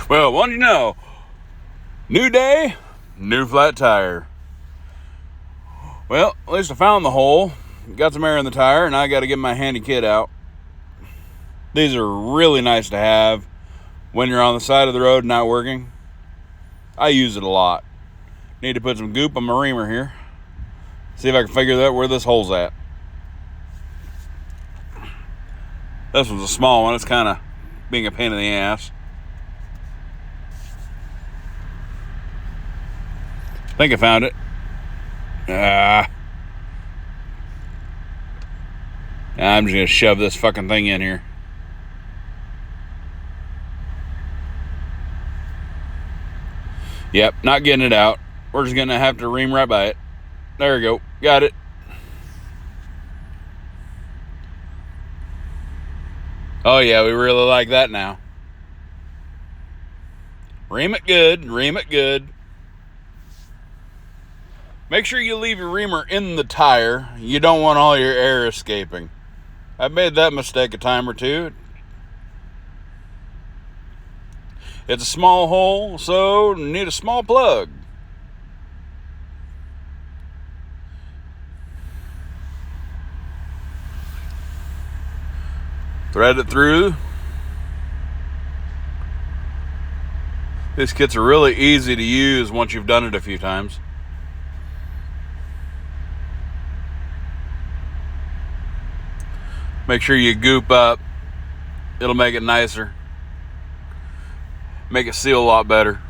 Well, what do you know? New day, new flat tire. Well, at least I found the hole. Got some air in the tire, and I got to get my handy kit out. These are really nice to have when you're on the side of the road not working. I use it a lot. Need to put some goop on my reamer here. See if I can figure out where this hole's at. This one's a small one. It's kind of being a pain in the ass. I think I found it. I'm just going to shove this fucking thing in here. Yep, not getting it out. We're just going to have to ream right by it. There we go. Got it. Oh yeah, we really like that now. Ream it good. Ream it good. Make sure you leave your reamer in the tire. You don't want all your air escaping. I've made that mistake a time or two. It's a small hole, so need a small plug. Thread it through. These kits are really easy to use once you've done it a few times. Make sure you goop up. It'll make it nicer. Make it seal a lot better.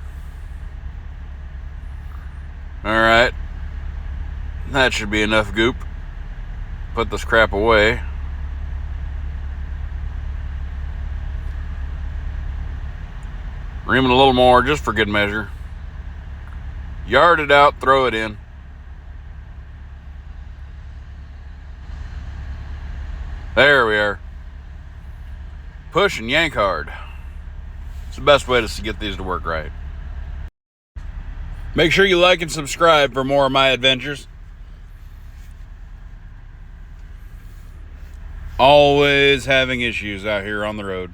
Alright. That should be enough goop. Put this crap away. Ream it a little more just for good measure. Yard it out, throw it in. There we are. Push and yank hard. It's the best way to get these to work right. Make sure you like and subscribe for more of my adventures. Always having issues out here on the road.